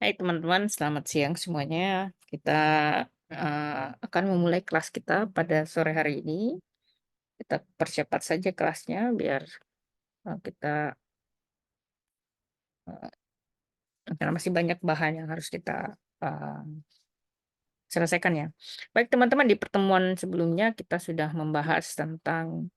Hai teman-teman, selamat siang semuanya. Kita akan memulai kelas kita pada sore hari ini. Kita percepat saja kelasnya biar kita eh, karena masih banyak bahan yang harus kita eh, selesaikan ya. Baik teman-teman, di pertemuan sebelumnya kita sudah membahas tentang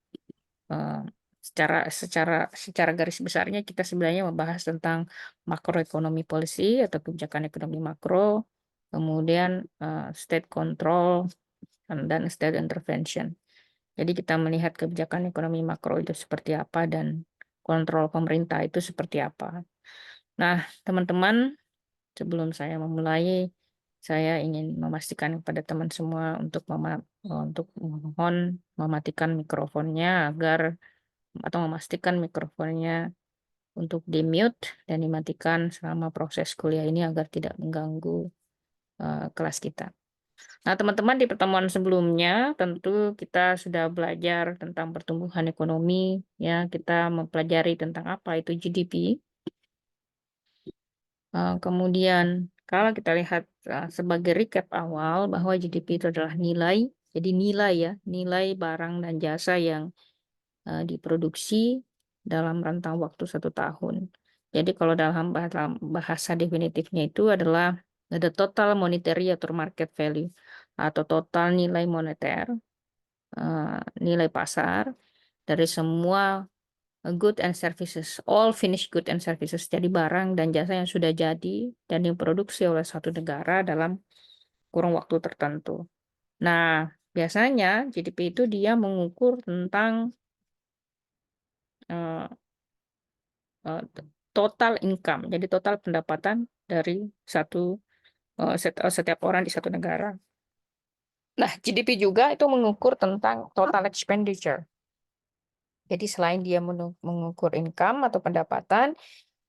eh, secara garis besarnya kita sebenarnya membahas tentang makroekonomi policy atau kebijakan ekonomi makro, kemudian state control dan state intervention. Jadi kita melihat kebijakan ekonomi makro itu seperti apa dan kontrol pemerintah itu seperti apa. Nah, teman-teman, sebelum saya memulai, saya ingin memastikan kepada teman semua untuk mohon mematikan mikrofonnya atau memastikan mikrofonnya untuk di-mute dan dimatikan selama proses kuliah ini agar tidak mengganggu kelas kita. Nah, teman-teman, di pertemuan sebelumnya tentu kita sudah belajar tentang pertumbuhan ekonomi, ya. Kita mempelajari tentang apa itu GDP. Kemudian kalau kita lihat sebagai recap awal bahwa GDP itu adalah nilai, jadi nilai ya, nilai barang dan jasa yang diproduksi dalam rentang waktu 1 tahun. Jadi kalau dalam bahasa definitifnya itu adalah the total monetary atau market value atau total nilai moneter, nilai pasar dari semua good and services, all finished good and services, jadi barang dan jasa yang sudah jadi dan diproduksi oleh suatu negara dalam kurun waktu tertentu. Nah, biasanya GDP itu dia mengukur tentang eh, total income, jadi total pendapatan dari setiap orang di satu negara. Nah, GDP juga itu mengukur tentang total expenditure. Jadi selain dia mengukur income atau pendapatan,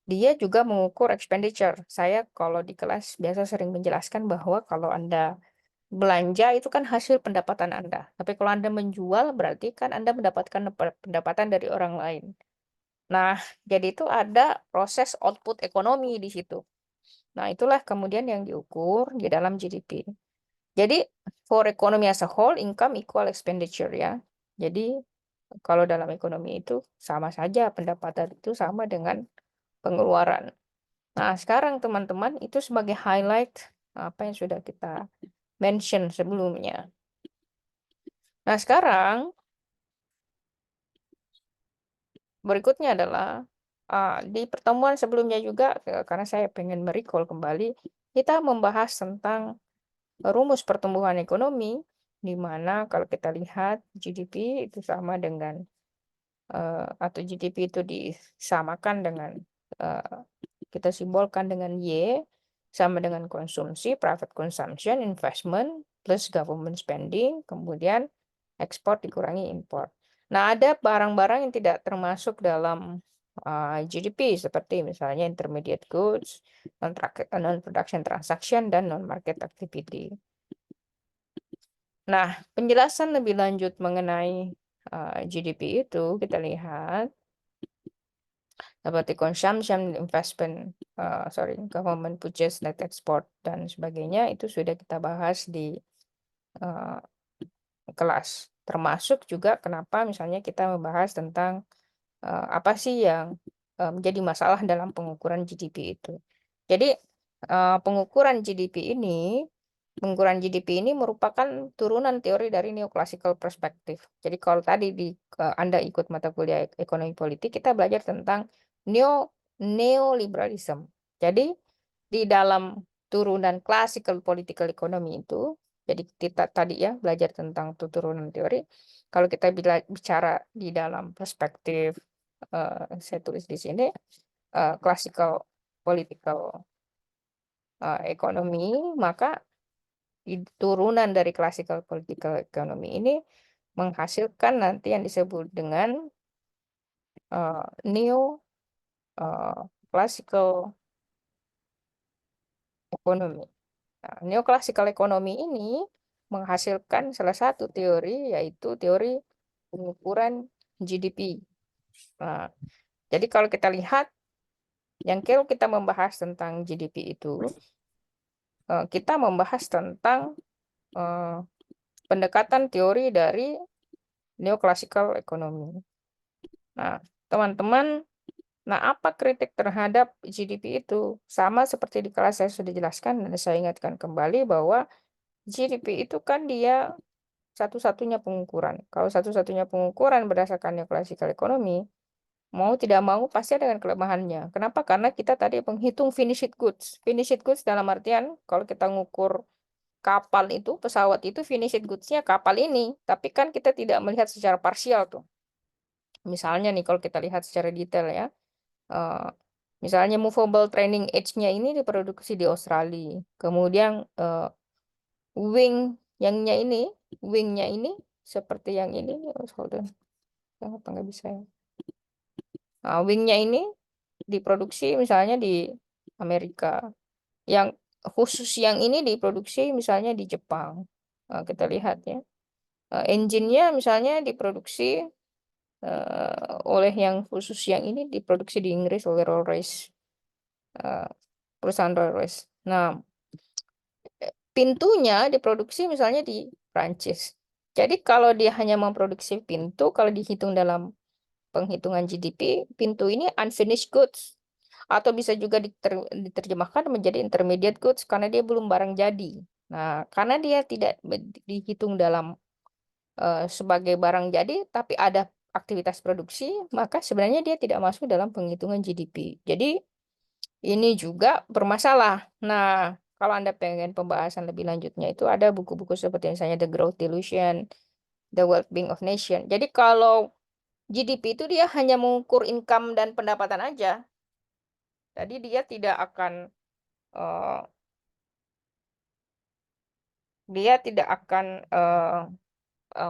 dia juga mengukur expenditure. Saya kalau di kelas biasa sering menjelaskan bahwa kalau Anda belanja itu kan hasil pendapatan Anda. Tapi kalau Anda menjual berarti kan Anda mendapatkan pendapatan dari orang lain. Nah, jadi itu ada proses output ekonomi di situ. Nah, itulah kemudian yang diukur di dalam GDP. Jadi, for economy as a whole, income equal expenditure ya. Jadi, kalau dalam ekonomi itu sama saja, pendapatan itu sama dengan pengeluaran. Nah, sekarang teman-teman itu sebagai highlight apa yang sudah kita mention sebelumnya. Nah, sekarang berikutnya adalah di pertemuan sebelumnya juga, karena saya pengen merecall kembali, kita membahas tentang rumus pertumbuhan ekonomi, di mana kalau kita lihat GDP itu sama dengan atau GDP itu disamakan dengan eh, kita simbolkan dengan Y, sama dengan konsumsi, private consumption, investment, plus government spending, kemudian ekspor dikurangi impor. Nah, ada barang-barang yang tidak termasuk dalam GDP seperti misalnya intermediate goods, non-production transaction, dan non-market activity. Nah, penjelasan lebih lanjut mengenai GDP itu kita lihat seperti consumption, investment, government purchase, net export, dan sebagainya itu sudah kita bahas di uh, kelas. Termasuk juga kenapa misalnya kita membahas tentang apa sih yang menjadi masalah dalam pengukuran GDP itu. Jadi pengukuran GDP ini merupakan turunan teori dari neoclassical perspective. Jadi kalau tadi Anda ikut mata kuliah ekonomi politik, kita belajar tentang neoliberalism. Jadi di dalam turunan classical political economy itu, jadi kita tadi ya belajar tentang turunan teori. Kalau kita bicara di dalam perspektif, saya tulis di sini, classical political economy, maka turunan dari classical political economy ini menghasilkan nanti yang disebut dengan neo classical economy. Nah, neoclassical economy ini menghasilkan salah satu teori, yaitu teori pengukuran GDP. Nah, jadi kalau kita lihat Yang kalau kita membahas tentang GDP itu, kita membahas tentang pendekatan teori dari neoclassical economy. Nah, teman-teman, apa kritik terhadap GDP itu? Sama seperti di kelas saya sudah jelaskan, dan saya ingatkan kembali bahwa GDP itu kan dia satu-satunya pengukuran. Kalau satu-satunya pengukuran berdasarkan neoclassical economy, mau tidak mau pasti ada dengan kelemahannya. Kenapa? Karena kita tadi menghitung finished goods. Finished goods dalam artian kalau kita ngukur kapal itu, pesawat itu finished goods-nya kapal ini. Tapi kan kita tidak melihat secara parsial tuh. Misalnya nih kalau kita lihat secara detail ya. eh, misalnya movable training edge-nya ini diproduksi di Australia. Kemudian wing yangnya ini, wingnya ini seperti yang ini. Oh, hold on. Kenapa nggak bisa ya? Nah, wingnya ini diproduksi misalnya di Amerika. Yang khusus yang ini diproduksi misalnya di Jepang. Nah, kita lihat ya. Engine-nya misalnya diproduksi oleh yang khusus yang ini diproduksi di Inggris oleh Rolls-Royce, perusahaan Rolls-Royce. Nah, pintunya diproduksi misalnya di Prancis. Jadi kalau dia hanya memproduksi pintu, kalau dihitung dalam penghitungan GDP, pintu ini unfinished goods. Atau bisa juga diterjemahkan menjadi intermediate goods karena dia belum barang jadi. Nah, karena dia tidak dihitung dalam sebagai barang jadi, tapi ada aktivitas produksi, maka sebenarnya dia tidak masuk dalam penghitungan GDP. Jadi ini juga bermasalah. Nah, kalau Anda pengen pembahasan lebih lanjutnya itu ada buku-buku seperti misalnya The Growth Delusion, The Well-being of Nation. Jadi kalau GDP itu dia hanya mengukur income dan pendapatan aja. Jadi dia tidak akan eh,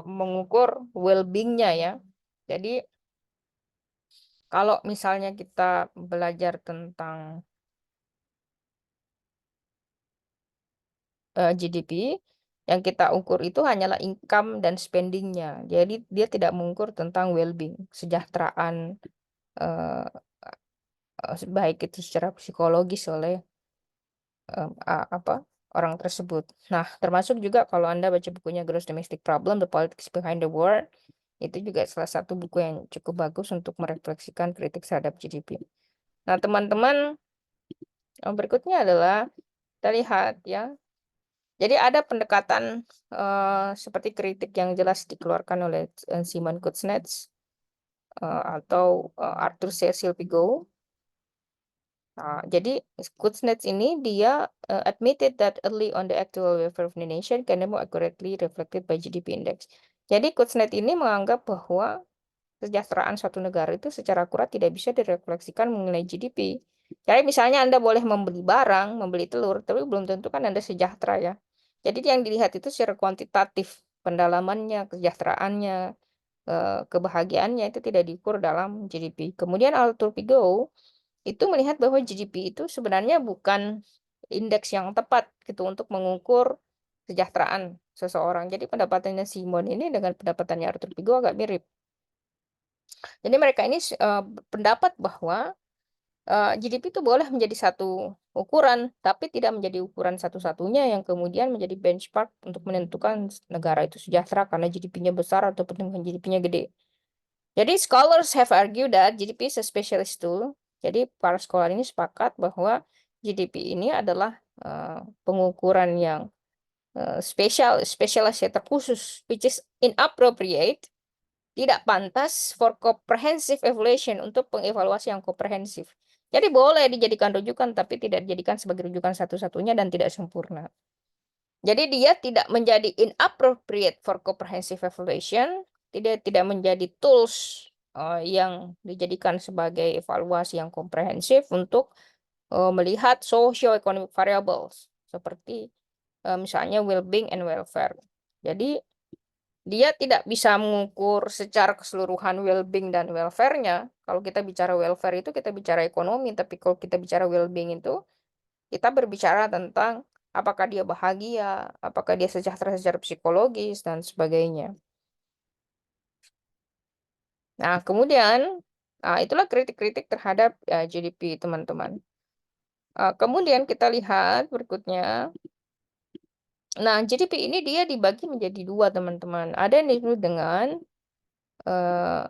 mengukur well-being-nya ya. Jadi kalau misalnya kita belajar tentang GDP, yang kita ukur itu hanyalah income dan spending-nya. Jadi dia tidak mengukur tentang well-being, kesejahteraan eh, baik itu secara psikologis oleh apa orang tersebut. Nah, termasuk juga kalau Anda baca bukunya Gross Domestic Problem, The Politics Behind the War, itu juga salah satu buku yang cukup bagus untuk merefleksikan kritik terhadap GDP. Nah, teman-teman, berikutnya adalah kita lihat ya. Jadi ada pendekatan seperti kritik yang jelas dikeluarkan oleh Simon Kuznets atau Arthur Cecil Pigou. Nah, jadi Kuznets ini dia admitted that early on the actual welfare of the nation can be more accurately reflected by GDP index. Jadi Kuznets ini menganggap bahwa kesejahteraan suatu negara itu secara akurat tidak bisa direfleksikan mengenai GDP. Jadi misalnya Anda boleh membeli barang, membeli telur, tapi belum tentu kan Anda sejahtera ya. Jadi yang dilihat itu secara kuantitatif, pendalamannya, kesejahteraannya, kebahagiaannya itu tidak diukur dalam GDP. Kemudian Arthur Pigou itu melihat bahwa GDP itu sebenarnya bukan indeks yang tepat gitu untuk mengukur kesejahteraan seseorang. Jadi pendapatannya Simon ini dengan pendapatannya Arthur Pigou agak mirip. Jadi mereka ini pendapat bahwa GDP itu boleh menjadi satu ukuran, tapi tidak menjadi ukuran satu-satunya yang kemudian menjadi benchmark untuk menentukan negara itu sejahtera karena GDP-nya besar ataupun GDP-nya gede. Jadi scholars have argued that GDP is a specialist tool. Jadi para scholar ini sepakat bahwa GDP ini adalah pengukuran yang spesialis ya, terkhusus, which is inappropriate, tidak pantas for comprehensive evaluation, untuk pengevaluasi yang komprehensif. Jadi boleh dijadikan rujukan, tapi tidak dijadikan sebagai rujukan satu-satunya dan tidak sempurna. Jadi dia tidak menjadi inappropriate for comprehensive evaluation, tidak menjadi tools yang dijadikan sebagai evaluasi yang komprehensif untuk melihat socio-economic variables seperti misalnya well-being and welfare. Jadi dia tidak bisa mengukur secara keseluruhan well-being dan welfare-nya. Kalau kita bicara welfare itu kita bicara ekonomi, tapi kalau kita bicara well-being itu kita berbicara tentang apakah dia bahagia, apakah dia sejahtera secara psikologis dan sebagainya. Nah, kemudian Nah, itulah kritik-kritik terhadap GDP, teman-teman. Kemudian kita lihat berikutnya. Nah, GDP ini dia dibagi menjadi dua, teman-teman. Ada yang disebut dengan eh,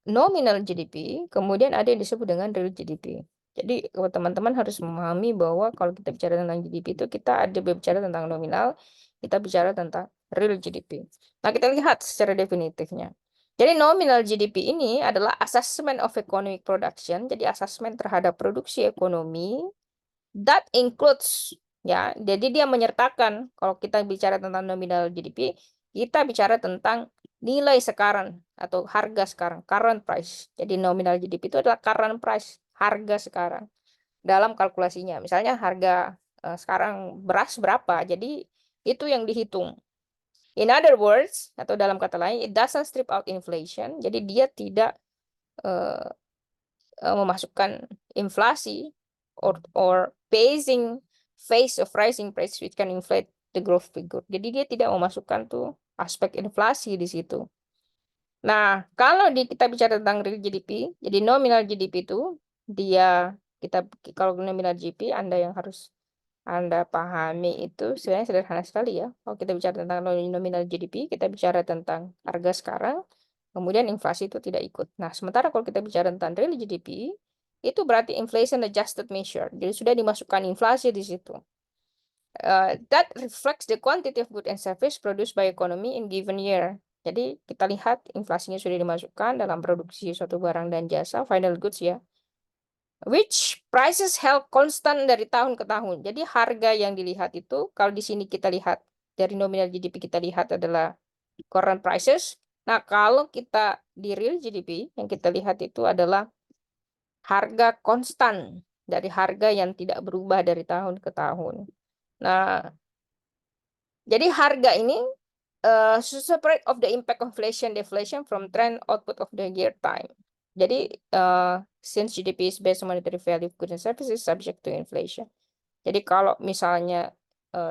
nominal GDP, kemudian ada yang disebut dengan real GDP. Jadi teman-teman harus memahami bahwa kalau kita bicara tentang GDP itu kita ada bicara tentang nominal, kita bicara tentang real GDP. Nah, kita lihat secara definitifnya. Jadi nominal GDP ini adalah assessment of economic production, jadi asesmen terhadap produksi ekonomi that includes, ya. Jadi dia menyertakan, kalau kita bicara tentang nominal GDP, kita bicara tentang nilai sekarang atau harga sekarang, current price. Jadi nominal GDP itu adalah current price, harga sekarang dalam kalkulasinya. Misalnya harga sekarang beras berapa, jadi itu yang dihitung. In other words, atau dalam kata lain, it doesn't strip out inflation. Jadi dia tidak eh, memasukkan inflasi or phasing phase of rising price which can inflate the growth figure. Jadi dia tidak memasukkan tuh aspek inflasi di situ. Nah, kalau kita bicara tentang real GDP, jadi nominal GDP itu dia kalau nominal GDP Anda yang harus Anda pahami itu sebenarnya sederhana sekali ya. Kalau kita bicara tentang nominal GDP, kita bicara tentang harga sekarang, kemudian inflasi itu tidak ikut. Nah, sementara kalau kita bicara tentang real GDP, itu berarti inflation adjusted measure. Jadi sudah dimasukkan inflasi di situ. That reflects the quantity of goods and service produced by economy in given year. Jadi kita lihat inflasinya sudah dimasukkan dalam produksi suatu barang dan jasa, final goods ya. Which prices held constant dari tahun ke tahun. Jadi harga yang dilihat itu, kalau di sini kita lihat dari nominal GDP kita lihat adalah current prices. Nah, kalau kita di real GDP yang kita lihat itu adalah harga konstan dari harga yang tidak berubah dari tahun ke tahun. Nah, jadi harga ini separate of the impact of inflation deflation from trend output of the year time. Jadi since GDP is based on monetary value of goods and services subject to inflation. Jadi kalau misalnya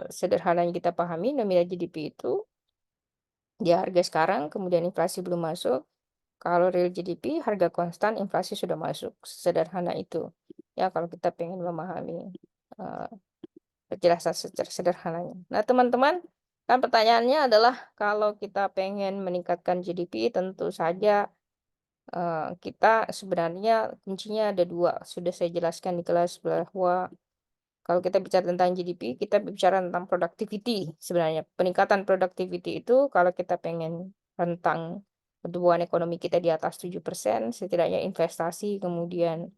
sederhananya kita pahami nominal GDP itu dia harga sekarang kemudian inflasi belum masuk. Kalau real GDP harga konstan inflasi sudah masuk. Sederhana itu. Ya kalau kita pengen memahami penjelasan secara sederhananya. Nah, teman-teman, kan pertanyaannya adalah kalau kita pengen meningkatkan GDP, tentu saja kita sebenarnya kuncinya ada dua. Sudah saya jelaskan di kelas bahwa kalau kita bicara tentang GDP, kita bicara tentang productivity. Sebenarnya peningkatan productivity itu kalau kita pengen rentang pertumbuhan ekonomi kita di atas 7%, setidaknya investasi kemudian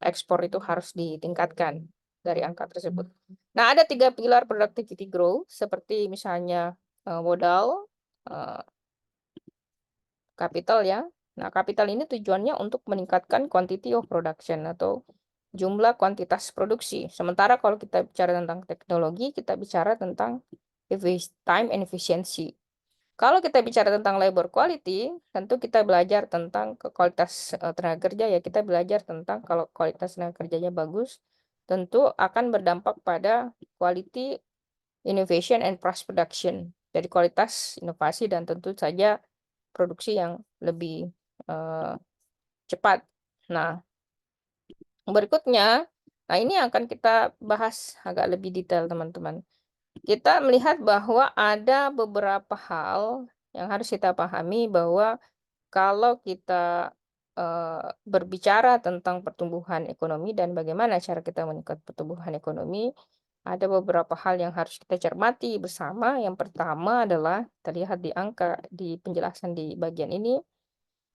ekspor itu harus ditingkatkan dari angka tersebut. Nah, ada 3 pilar productivity growth, seperti misalnya modal, capital ya. Nah, capital ini tujuannya untuk meningkatkan quantity of production atau jumlah kuantitas produksi. Sementara kalau kita bicara tentang teknologi, kita bicara tentang time and efficiency. Kalau kita bicara tentang labor quality, tentu kita belajar tentang kualitas tenaga kerja ya. Kita belajar tentang kalau kualitas tenaga kerjanya bagus, tentu akan berdampak pada quality, innovation, and price production. Jadi kualitas, inovasi, dan tentu saja produksi yang lebih cepat. Nah, berikutnya, nah ini akan kita bahas agak lebih detail, teman-teman. Kita melihat bahwa ada beberapa hal yang harus kita pahami bahwa kalau kita berbicara tentang pertumbuhan ekonomi dan bagaimana cara kita meningkatkan pertumbuhan ekonomi, ada beberapa hal yang harus kita cermati bersama. Yang pertama adalah terlihat di angka di penjelasan di bagian ini.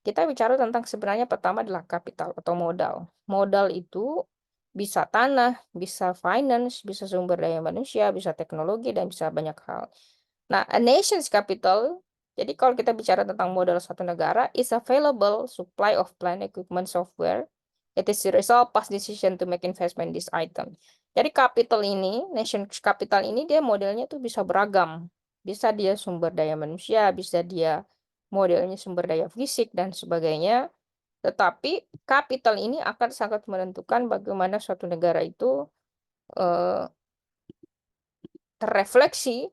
Kita bicara tentang sebenarnya pertama adalah kapital atau modal. Modal itu bisa tanah, bisa finance, bisa sumber daya manusia, bisa teknologi, dan bisa banyak hal. Nah, a nation's capital, jadi kalau kita bicara tentang modal suatu negara, is available supply of plant, equipment, software. It is the result past decision to make investment in this item. Jadi capital ini, nation's capital ini dia modelnya tuh bisa beragam. Bisa dia sumber daya manusia, bisa dia modelnya sumber daya fisik, dan sebagainya. Tetapi kapital ini akan sangat menentukan bagaimana suatu negara itu terrefleksi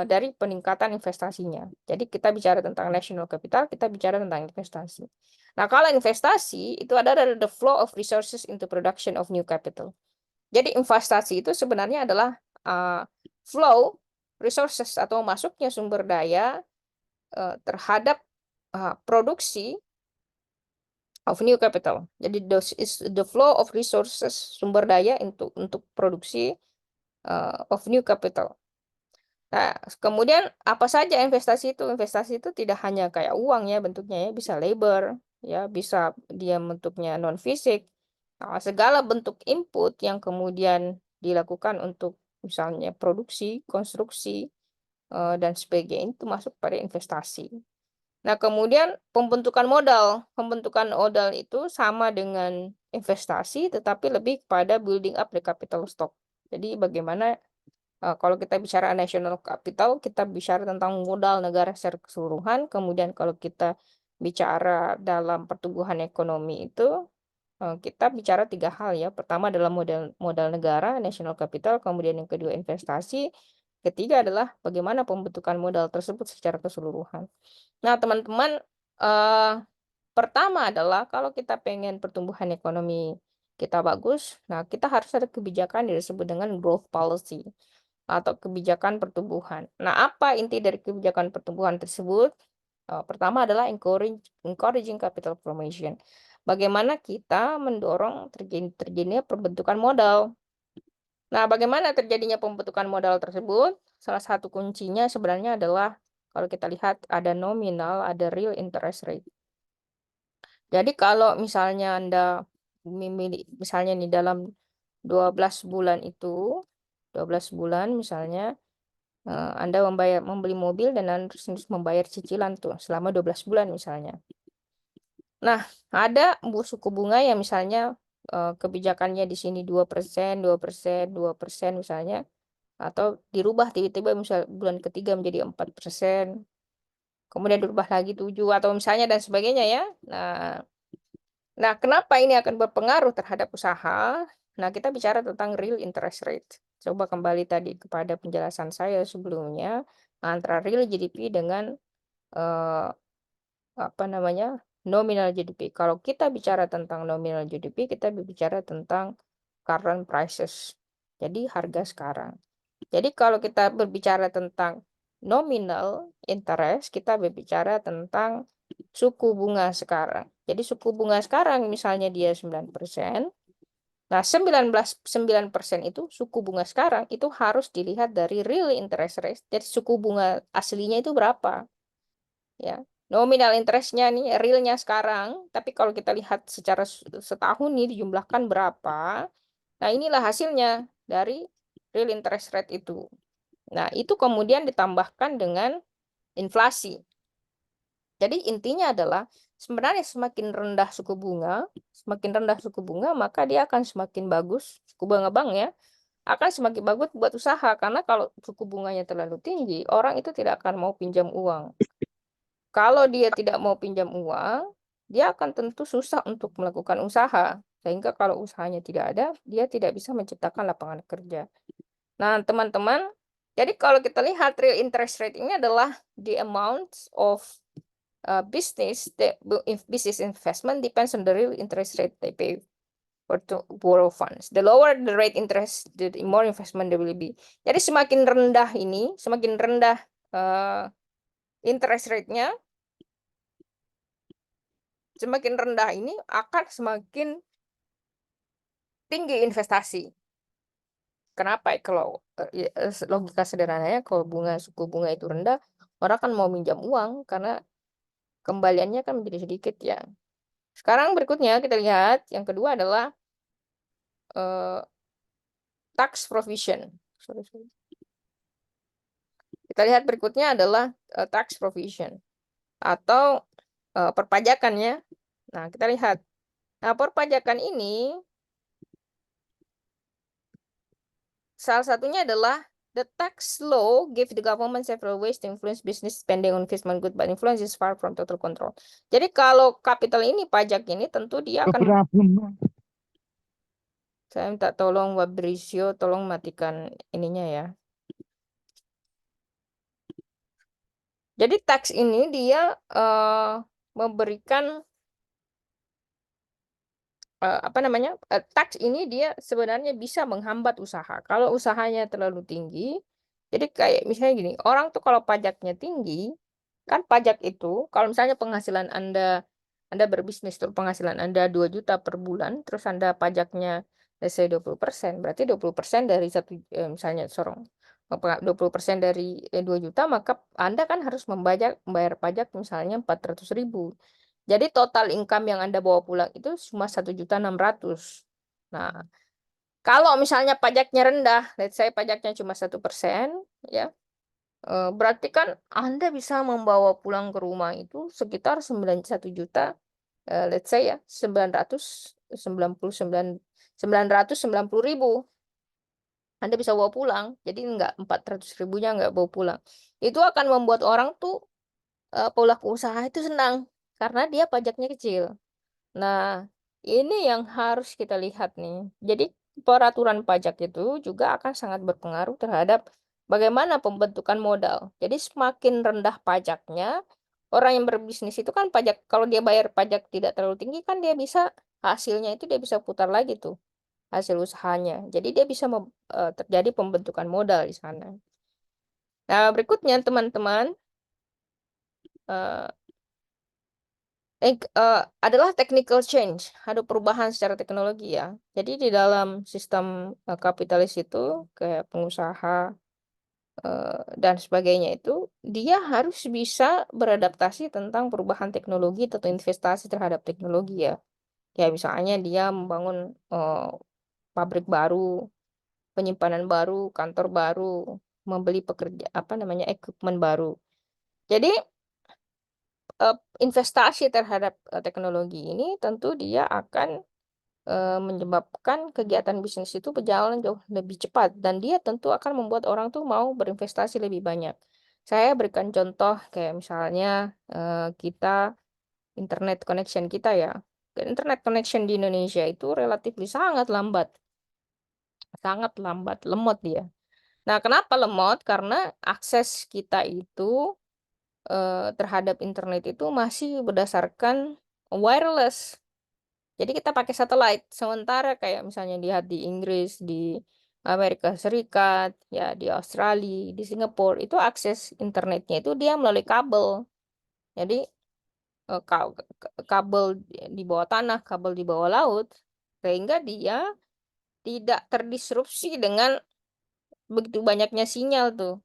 dari peningkatan investasinya. Jadi kita bicara tentang national capital, kita bicara tentang investasi. Nah, kalau investasi itu adalah the flow of resources into production of new capital. Jadi investasi itu sebenarnya adalah flow resources atau masuknya sumber daya terhadap produksi of new capital. Jadi those is the flow of resources, sumber daya untuk produksi of new capital. Nah, kemudian apa saja investasi itu? Investasi itu tidak hanya kayak uang ya bentuknya ya, bisa labor, ya bisa dia bentuknya non fisik. Nah, segala bentuk input yang kemudian dilakukan untuk misalnya produksi, konstruksi, dan sebagainya itu masuk pada investasi. Nah, kemudian pembentukan modal. Pembentukan modal itu sama dengan investasi, tetapi lebih kepada building up the capital stock. Jadi bagaimana kalau kita bicara national capital, kita bicara tentang modal negara secara keseluruhan. Kemudian kalau kita bicara dalam pertumbuhan ekonomi itu, kita bicara 3 hal ya. Pertama adalah modal negara, national capital. Kemudian yang kedua investasi. Ketiga adalah bagaimana pembentukan modal tersebut secara keseluruhan. Nah, teman-teman, pertama adalah kalau kita pengen pertumbuhan ekonomi kita bagus, nah kita harus ada kebijakan yang disebut dengan growth policy atau kebijakan pertumbuhan. Nah, apa inti dari kebijakan pertumbuhan tersebut? Pertama adalah encouraging capital formation. Bagaimana kita mendorong terjadinya pembentukan modal. Nah, bagaimana terjadinya pembentukan modal tersebut? Salah satu kuncinya sebenarnya adalah kalau kita lihat ada nominal, ada real interest rate. Jadi kalau misalnya Anda misalnya nih dalam 12 bulan itu, 12 bulan misalnya, Anda membeli mobil dan Anda harus membayar cicilan tuh selama 12 bulan misalnya. Nah, ada suku bunga yang misalnya kebijakannya di sini 2%, 2%, 2% misalnya, atau dirubah tiba-tiba misal bulan ketiga menjadi 4%, kemudian dirubah lagi 7 atau misalnya dan sebagainya ya. Nah, kenapa ini akan berpengaruh terhadap usaha? Nah, kita bicara tentang real interest rate. Coba kembali tadi kepada penjelasan saya sebelumnya antara real GDP dengan eh, apa namanya nominal GDP. Kalau kita bicara tentang nominal GDP, kita berbicara tentang current prices. Jadi harga sekarang. Jadi kalau kita berbicara tentang nominal interest, kita berbicara tentang suku bunga sekarang. Jadi suku bunga sekarang misalnya dia 9%. Nah, 9% itu suku bunga sekarang itu harus dilihat dari real interest rate. Jadi suku bunga aslinya itu berapa? Ya. Nominal interestnya nih realnya sekarang, tapi kalau kita lihat secara setahun nih dijumlahkan berapa? Nah, inilah hasilnya dari real interest rate itu. Nah, itu kemudian ditambahkan dengan inflasi. Jadi intinya adalah sebenarnya semakin rendah suku bunga, maka dia akan semakin bagus, suku bunga bank ya, akan semakin bagus buat usaha. Karena kalau suku bunganya terlalu tinggi, orang itu tidak akan mau pinjam uang. Kalau dia tidak mau pinjam uang, dia akan tentu susah untuk melakukan usaha. Sehingga kalau usahanya tidak ada, dia tidak bisa menciptakan lapangan kerja. Nah, teman-teman, jadi kalau kita lihat real interest rate ini adalah the amount of business investment depends on the real interest rate they pay for to borrow funds. The lower the rate interest, the more investment there will be. Jadi semakin rendah interest rate-nya, semakin rendah ini akan semakin tinggi investasi. Kenapa? Kalau logika sederhananya, kalau suku bunga itu rendah, orang kan mau minjam uang karena kembaliannya kan menjadi sedikit ya. Sekarang berikutnya kita lihat yang kedua adalah tax provision. Sorry. Kita lihat berikutnya adalah tax provision atau perpajakannya. Nah, kita lihat. Nah, perpajakan ini salah satunya adalah the tax law give the government several ways to influence business spending on investment good, but influence is far from total control. Jadi kalau capital ini, pajak ini tentu dia akan. Saya minta tolong Wabrisio, tolong matikan ininya ya. Jadi tax ini dia memberikan apa namanya, tax ini dia sebenarnya bisa menghambat usaha. Kalau usahanya terlalu tinggi, jadi kayak misalnya gini, orang tuh kalau pajaknya tinggi, kan pajak itu kalau misalnya penghasilan Anda berbisnis tuh penghasilan Anda 2 juta per bulan, terus Anda pajaknya let's say 20%, berarti 20% dari misalnya 20% dari 2 juta, maka Anda kan harus membayar pajak misalnya 400.000. Jadi total income yang Anda bawa pulang itu cuma 1.600.000. Nah, kalau misalnya pajaknya rendah, let's say pajaknya cuma 1%, ya, berarti kan Anda bisa membawa pulang ke rumah itu sekitar 1 juta, let's say ya, 990.000. Anda bisa bawa pulang. Jadi nggak 400.000-nya nggak bawa pulang. Itu akan membuat orang tuh pelaku usaha itu senang karena dia pajaknya kecil. Nah, ini yang harus kita lihat nih. Jadi, peraturan pajak itu juga akan sangat berpengaruh terhadap bagaimana pembentukan modal. Jadi, semakin rendah pajaknya, orang yang berbisnis itu kan pajak, kalau dia bayar pajak tidak terlalu tinggi, kan dia bisa, hasilnya itu dia bisa putar lagi tuh, hasil usahanya. Jadi, dia bisa terjadi pembentukan modal di sana. Nah, berikutnya teman-teman, eh, adalah technical change, ada perubahan secara teknologi ya. Jadi di dalam sistem kapitalis itu kayak pengusaha dan sebagainya itu dia harus bisa beradaptasi tentang perubahan teknologi atau investasi terhadap teknologi ya. Kayak misalnya dia membangun pabrik baru, penyimpanan baru, kantor baru, membeli pekerja apa namanya equipment baru. Jadi investasi terhadap teknologi ini tentu dia akan menyebabkan kegiatan bisnis itu berjalan jauh lebih cepat dan dia tentu akan membuat orang tuh mau berinvestasi lebih banyak. Saya berikan contoh kayak misalnya kita internet connection kita ya. Internet connection di Indonesia itu relatif sangat lambat, lemot dia. Nah, kenapa lemot? Karena akses kita itu terhadap internet itu masih berdasarkan wireless. Jadi kita pakai satelit. Sementara kayak misalnya lihat di Inggris, di Amerika Serikat, ya di Australia, di Singapura, itu akses internetnya itu dia melalui kabel. Jadi kabel di bawah tanah, kabel di bawah laut, sehingga dia tidak terdisrupsi dengan begitu banyaknya sinyal tuh.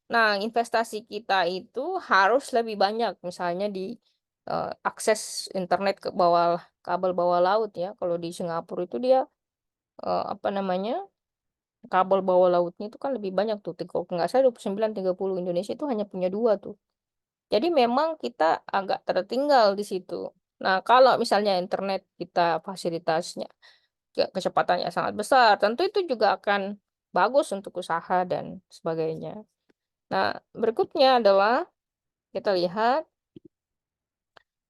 Nah, investasi kita itu harus lebih banyak, misalnya di akses internet ke bawah kabel bawah laut ya. Kalau di Singapura itu dia apa namanya kabel bawah lautnya itu kan lebih banyak tuh. Kalau nggak salah 29, 30. Indonesia itu hanya punya 2 tuh. Jadi memang kita agak tertinggal di situ. Nah, kalau misalnya internet kita fasilitasnya kecepatannya sangat besar, tentu itu juga akan bagus untuk usaha dan sebagainya. Nah, berikutnya adalah kita lihat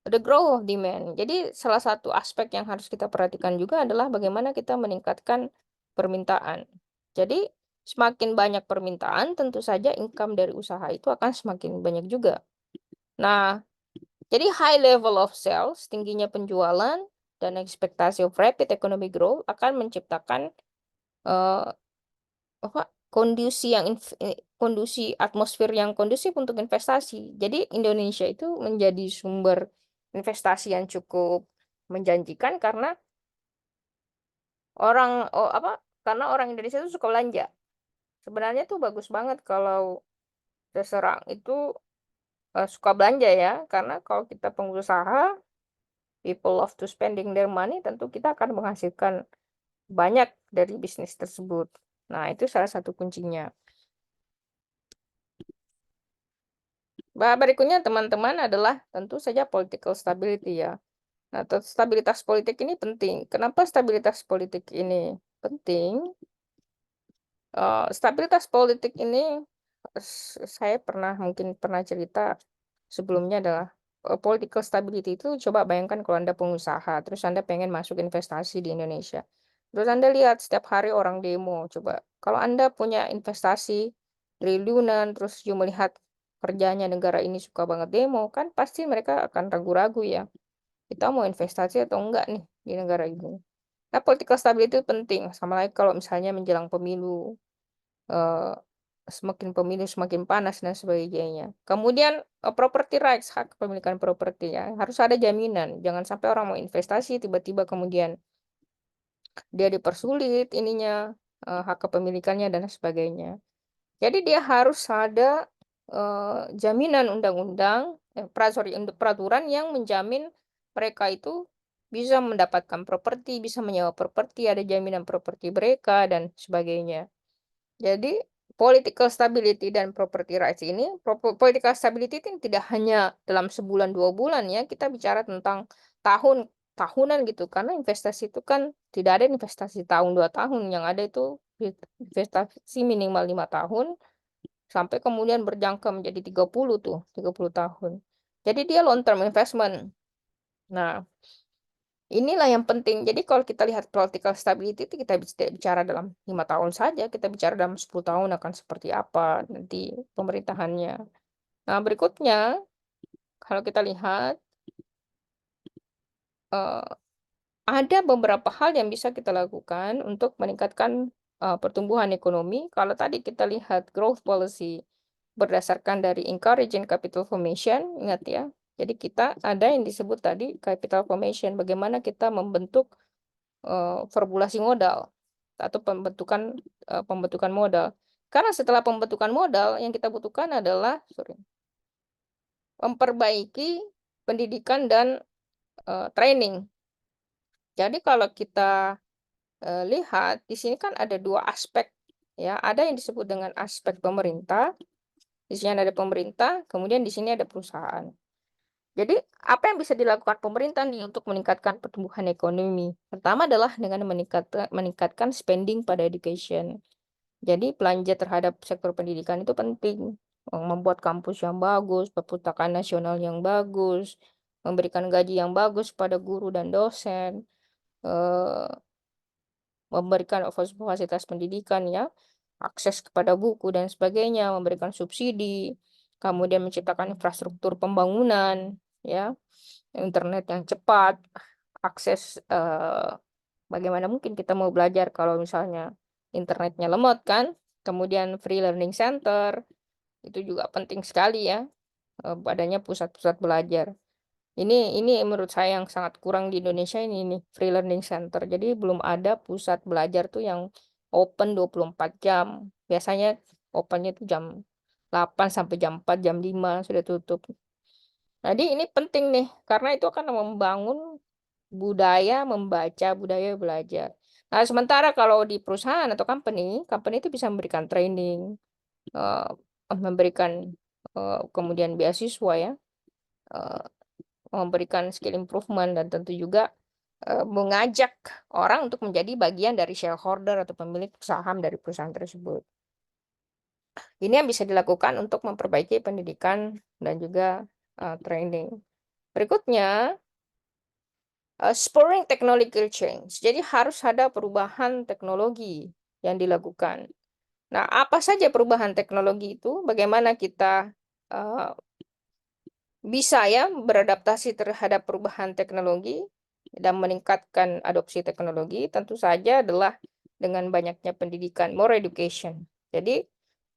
the growth of demand. Jadi salah satu aspek yang harus kita perhatikan juga adalah bagaimana kita meningkatkan permintaan. Jadi semakin banyak permintaan, tentu saja income dari usaha itu akan semakin banyak juga. Nah, jadi high level of sales, tingginya penjualan, dan ekspektasi of rapid economic growth akan menciptakan eh, apa kondisi atmosfer yang kondusif untuk investasi. Jadi Indonesia itu menjadi sumber investasi yang cukup menjanjikan karena karena orang Indonesia itu suka belanja. Sebenarnya tuh bagus banget kalau seseorang itu suka belanja ya, karena kalau kita pengusaha, people love to spending their money, tentu kita akan menghasilkan banyak dari bisnis tersebut. Nah, itu salah satu kuncinya. Berikutnya teman-teman adalah tentu saja political stability ya. Nah, stabilitas politik ini penting. Kenapa stabilitas politik ini penting? Stabilitas politik ini saya mungkin pernah cerita sebelumnya adalah political stability itu coba bayangkan kalau Anda pengusaha, terus Anda pengen masuk investasi di Indonesia. Terus Anda lihat setiap hari orang demo, coba. Kalau Anda punya investasi triliunan, terus you melihat kerjanya negara ini suka banget demo, kan pasti mereka akan ragu-ragu ya, kita mau investasi atau enggak nih di negara ini. Nah, political stability itu penting, sama lagi kalau misalnya menjelang pemilu, eee, semakin pemilu semakin panas dan sebagainya. Kemudian, property rights, hak kepemilikan properti ya, harus ada jaminan, jangan sampai orang mau investasi tiba-tiba kemudian dia dipersulit ininya, hak kepemilikannya dan sebagainya. Jadi dia harus ada, jaminan undang-undang, peraturan yang menjamin mereka itu bisa mendapatkan properti, bisa menyewa properti, ada jaminan properti mereka dan sebagainya. Jadi political stability dan property rights ini, political stability itu tidak hanya dalam sebulan 2 bulan ya, kita bicara tentang tahunan gitu, karena investasi itu kan tidak ada investasi tahun, 2 tahun, yang ada itu investasi minimal 5 tahun, sampai kemudian berjangka menjadi 30 tuh, 30 tahun. Jadi dia long term investment. Nah, inilah yang penting. Jadi kalau kita lihat political stability itu kita bicara dalam 5 tahun saja, kita bicara dalam 10 tahun akan seperti apa nanti pemerintahannya. Nah, berikutnya kalau kita lihat, eee, ada beberapa hal yang bisa kita lakukan untuk meningkatkan, pertumbuhan ekonomi. Kalau tadi kita lihat growth policy berdasarkan dari encouraging capital formation, ingat ya. Jadi kita ada yang disebut tadi capital formation, bagaimana kita membentuk formulasi modal atau pembentukan modal. Karena setelah pembentukan modal yang kita butuhkan adalah memperbaiki pendidikan dan, training. Jadi kalau kita, lihat di sini kan ada 2 aspek ya, ada yang disebut dengan aspek pemerintah, di sini ada pemerintah, kemudian di sini ada perusahaan. Jadi, apa yang bisa dilakukan pemerintah nih untuk meningkatkan pertumbuhan ekonomi? Pertama adalah dengan meningkatkan spending pada education. Jadi, belanja terhadap sektor pendidikan itu penting. Membuat kampus yang bagus, perpustakaan nasional yang bagus, memberikan gaji yang bagus pada guru dan dosen, eh, memberikan fasilitas pendidikan ya, akses kepada buku dan sebagainya, memberikan subsidi, kemudian menciptakan infrastruktur pembangunan, ya, internet yang cepat, akses, bagaimana mungkin kita mau belajar kalau misalnya internetnya lemot kan? Kemudian free learning center, itu juga penting sekali ya, adanya pusat-pusat belajar. Ini menurut saya yang sangat kurang di Indonesia ini nih, free learning center. Jadi belum ada pusat belajar tuh yang open 24 jam. Biasanya opennya tuh jam 8 sampai jam 4, jam 5 sudah tutup. Jadi ini penting nih, karena itu akan membangun budaya membaca, budaya belajar. Nah, sementara kalau di perusahaan atau company, company itu bisa memberikan training, eee, memberikan, kemudian beasiswa ya, eee, memberikan skill improvement dan tentu juga, mengajak orang untuk menjadi bagian dari shareholder atau pemilik saham dari perusahaan tersebut. Ini yang bisa dilakukan untuk memperbaiki pendidikan dan juga, training. Berikutnya, spurring technological change. Jadi harus ada perubahan teknologi yang dilakukan. Nah, apa saja perubahan teknologi itu? Bagaimana kita, eee, bisa ya beradaptasi terhadap perubahan teknologi dan meningkatkan adopsi teknologi? Tentu saja adalah dengan banyaknya pendidikan, more education. Jadi,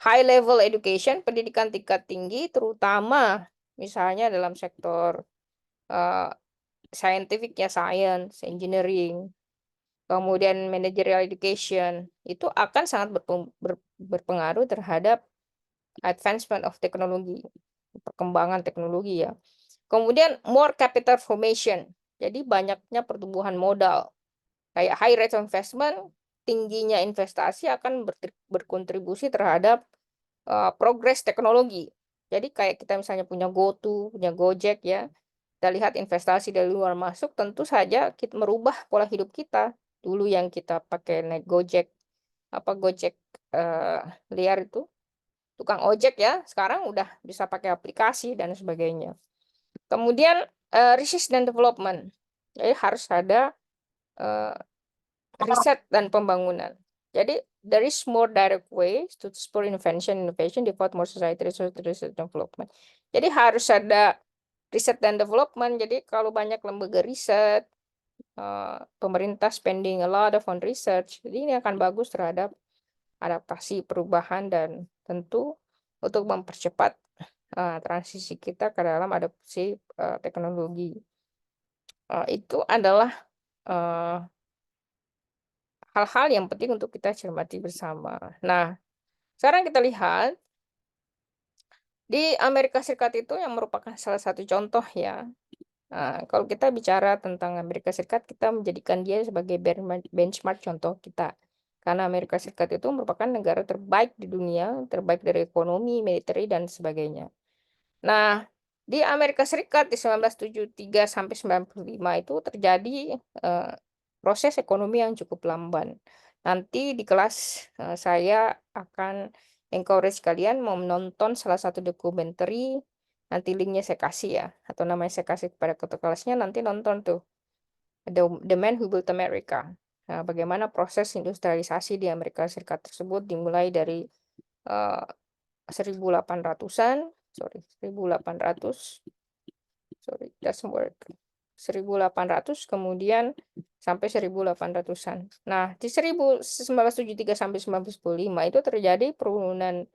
high level education, pendidikan tingkat tinggi terutama misalnya dalam sektor, eee, scientific ya, science, engineering, kemudian managerial education, itu akan sangat berpengaruh terhadap advancement of teknologi, perkembangan teknologi ya. Kemudian more capital formation, jadi banyaknya pertumbuhan modal, kayak high rate of investment, tingginya investasi akan berkontribusi terhadap, progres teknologi. Jadi kayak kita misalnya punya GoTo, punya Gojek ya, kita lihat investasi dari luar masuk, tentu saja kita merubah pola hidup kita. Dulu yang kita pakai naik Gojek, apa Gojek, liar itu, tukang ojek ya, sekarang udah bisa pakai aplikasi dan sebagainya. Kemudian, research dan development. Jadi harus ada, eee, riset dan pembangunan. Jadi there is more direct ways to support innovation, devote more society resource to research development. Jadi harus ada riset dan development. Jadi kalau banyak lembaga riset, pemerintah spending a lot of on research, jadi ini akan bagus terhadap adaptasi perubahan dan tentu untuk mempercepat transisi kita ke dalam adopsi teknologi. Itu adalah hal-hal yang penting untuk kita cermati bersama. Nah, sekarang kita lihat di Amerika Serikat itu yang merupakan salah satu contoh ya. Kalau kita bicara tentang Amerika Serikat, kita menjadikan dia sebagai benchmark contoh kita. Karena Amerika Serikat itu merupakan negara terbaik di dunia, terbaik dari ekonomi, militer, dan sebagainya. Nah, di Amerika Serikat di 1973 sampai 95 itu terjadi proses ekonomi yang cukup lamban. Nanti di kelas saya akan encourage kalian mau menonton salah satu dokumenter, nanti linknya saya kasih ya, atau namanya saya kasih kepada ketua kelasnya, nanti nonton tuh The Man Who Built America. Nah, bagaimana proses industrialisasi di Amerika Serikat tersebut dimulai dari 1800-an, sorry, 1800, sorry, doesn't work. 1800 kemudian sampai 1800-an. Nah, di 1973 sampai 1995 itu terjadi penurunan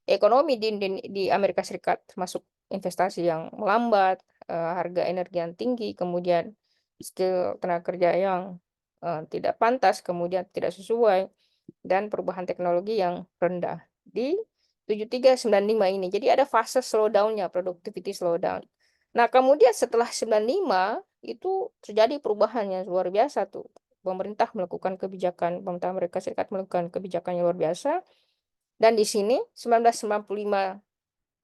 ekonomi di Amerika Serikat, termasuk investasi yang melambat, harga energi yang tinggi, kemudian skill tenaga kerja yang tidak pantas, kemudian tidak sesuai, dan perubahan teknologi yang rendah. Di 73-95 ini. Jadi ada fase slowdown-nya, productivity slowdown. Nah, kemudian setelah 95 itu terjadi perubahan yang luar biasa tuh. Pemerintah pemerintah Amerika Serikat melakukan kebijakan yang luar biasa. Dan di sini 1995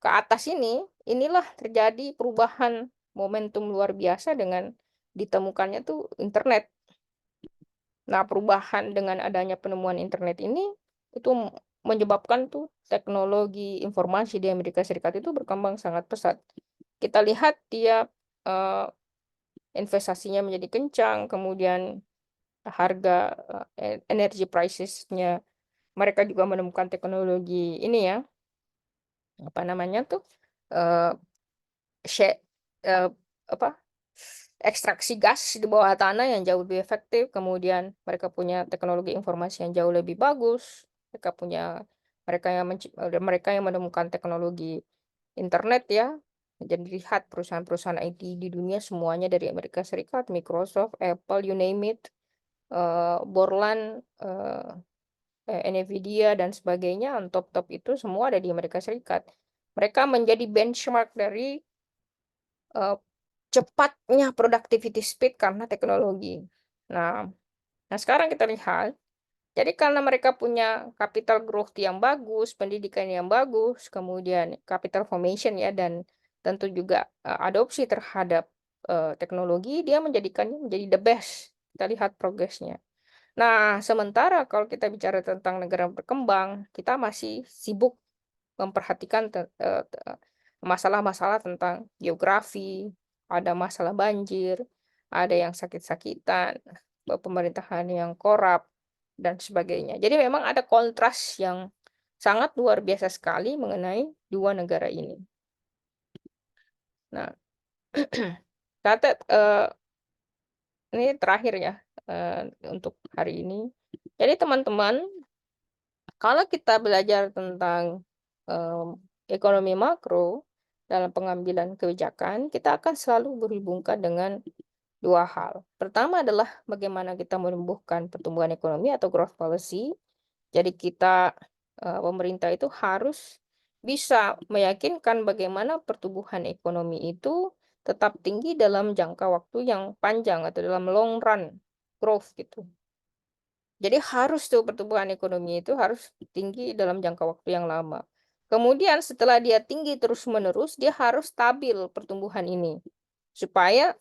ke atas inilah terjadi perubahan momentum luar biasa dengan ditemukannya tuh internet. Nah, perubahan dengan adanya penemuan internet ini itu menyebabkan tuh teknologi informasi di Amerika Serikat itu berkembang sangat pesat. Kita lihat dia investasinya menjadi kencang, kemudian harga energy prices-nya mereka juga menemukan teknologi ini ya, apa namanya tuh, eh sha- eh, apa ekstraksi gas di bawah tanah yang jauh lebih efektif, kemudian mereka punya teknologi informasi yang jauh lebih bagus, mereka yang menemukan teknologi internet ya. Jadi lihat perusahaan-perusahaan IT di dunia semuanya dari Amerika Serikat, Microsoft, Apple, you name it, Borland, Nvidia dan sebagainya, on top-top itu semua ada di Amerika Serikat. Mereka menjadi benchmark dari cepatnya productivity speed karena teknologi. Nah, sekarang kita lihat, jadi karena mereka punya capital growth yang bagus, pendidikan yang bagus, kemudian capital formation ya, dan tentu juga adopsi terhadap teknologi, dia menjadikannya menjadi the best. Kita lihat progresnya. Nah, sementara kalau kita bicara tentang negara berkembang, kita masih sibuk memperhatikan masalah-masalah tentang geografi, ada masalah banjir, ada yang sakit-sakitan, pemerintahan yang korup, dan sebagainya. Jadi memang ada kontras yang sangat luar biasa sekali mengenai dua negara ini. Nah, catat ini terakhir ya untuk hari ini. Jadi teman-teman, kalau kita belajar tentang ekonomi makro dalam pengambilan kebijakan, kita akan selalu berhubungkan dengan dua hal. Pertama adalah bagaimana kita menumbuhkan pertumbuhan ekonomi atau growth policy. Jadi kita, pemerintah itu harus bisa meyakinkan bagaimana pertumbuhan ekonomi itu tetap tinggi dalam jangka waktu yang panjang atau dalam long run growth gitu. Jadi harus tuh pertumbuhan ekonomi itu harus tinggi dalam jangka waktu yang lama. Kemudian setelah dia tinggi terus-menerus, dia harus stabil pertumbuhan ini. Supaya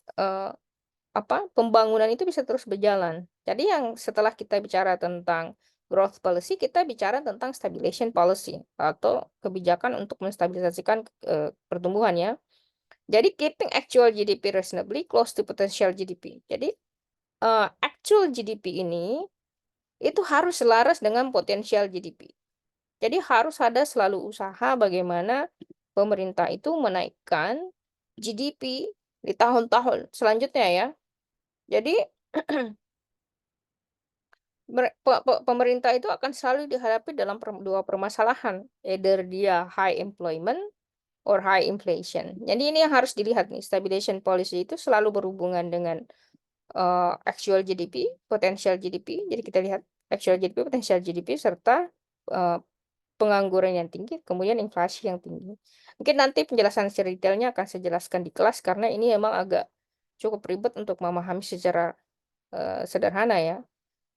pembangunan itu bisa terus berjalan. Jadi yang setelah kita bicara tentang growth policy, kita bicara tentang stabilization policy atau kebijakan untuk menstabilisasikan pertumbuhan ya. Jadi keeping actual GDP reasonably close to potential GDP. Jadi actual GDP ini itu harus selaras dengan potensial GDP. Jadi harus ada selalu usaha bagaimana pemerintah itu menaikkan GDP di tahun-tahun selanjutnya ya. Jadi pemerintah itu akan selalu dihadapi dalam dua permasalahan, either dia high employment or high inflation. Jadi ini yang harus dilihat nih, stabilization policy itu selalu berhubungan dengan actual GDP, potensial GDP. Jadi kita lihat actual GDP, potensial GDP serta uh, pengangguran yang tinggi, kemudian inflasi yang tinggi. Mungkin nanti penjelasan secara detailnya akan saya jelaskan di kelas karena ini emang agak cukup ribet untuk memahami secara sederhana ya.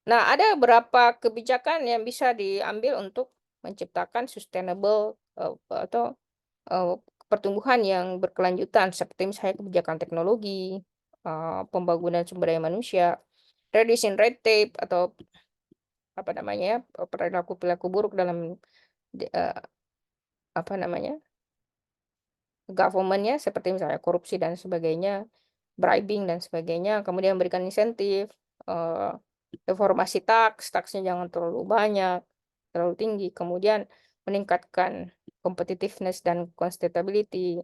Nah, ada beberapa kebijakan yang bisa diambil untuk menciptakan sustainable atau pertumbuhan yang berkelanjutan seperti misalnya kebijakan teknologi, pembangunan sumber daya manusia, reducing red tape atau apa namanya ya, perilaku-perilaku buruk dalam apa namanya government-nya seperti misalnya korupsi dan sebagainya, bribing dan sebagainya, kemudian memberikan insentif, eee, reformasi taksnya jangan terlalu banyak, terlalu tinggi, kemudian meningkatkan competitiveness dan sustainability,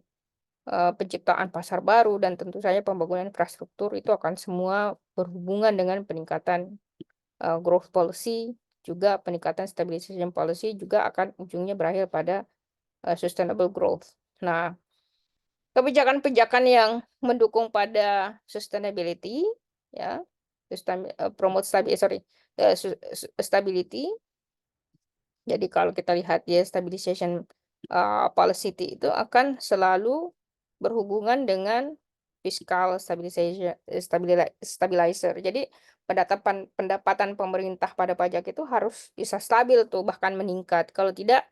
penciptaan pasar baru, dan tentu saja pembangunan infrastruktur itu akan semua berhubungan dengan peningkatan, growth policy, juga peningkatan stabilization policy juga akan ujungnya berakhir pada, sustainable growth. Nah, kebijakan-kebijakan yang mendukung pada sustainability, ya, promote stability. Jadi kalau kita lihat ya stabilization, policy itu akan selalu berhubungan dengan fiscal stabilizer. Jadi pendapatan pemerintah pada pajak itu harus bisa stabil tuh, bahkan meningkat. Kalau tidak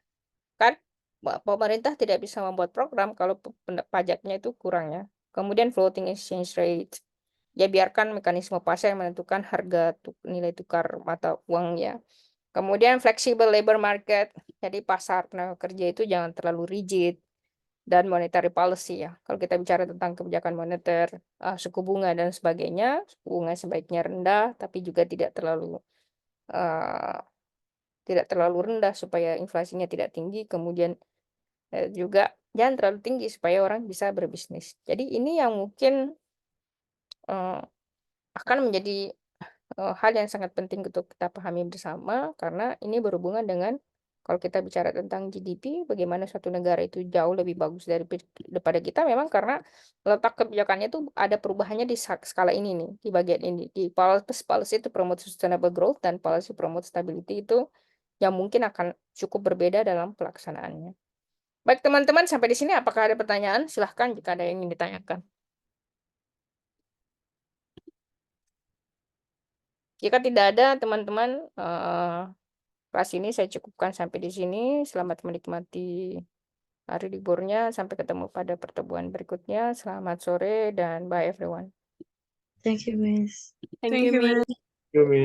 kan pemerintah tidak bisa membuat program kalau pajaknya itu kurang ya. Kemudian floating exchange rate. Ya biarkan mekanisme pasar yang menentukan harga nilai tukar mata uang ya. Kemudian flexible labor market. Jadi pasar tenaga kerja itu jangan terlalu rigid, dan monetary policy ya. Kalau kita bicara tentang kebijakan moneter, suku bunga dan sebagainya, suku bunga sebaiknya rendah tapi juga uh, tidak terlalu rendah supaya inflasinya tidak tinggi. Kemudian juga jangan terlalu tinggi supaya orang bisa berbisnis. Jadi ini yang mungkin uh, akan menjadi hal yang sangat penting untuk kita pahami bersama karena ini berhubungan dengan kalau kita bicara tentang GDP, bagaimana suatu negara itu jauh lebih bagus daripada kita memang karena letak kebijakannya itu ada perubahannya di skala ini nih, di bagian ini. Di policy to promote sustainable growth dan policy promote stability itu yang mungkin akan cukup berbeda dalam pelaksanaannya. Baik teman-teman, sampai di sini apakah ada pertanyaan? Silahkan jika ada yang ingin ditanyakan. Jika tidak ada, teman-teman, kelas ini saya cukupkan sampai di sini. Selamat menikmati hari liburnya. Sampai ketemu pada pertemuan berikutnya. Selamat sore dan bye everyone. Thank you, Miss. Thank you, Miss. Thank you, Miss.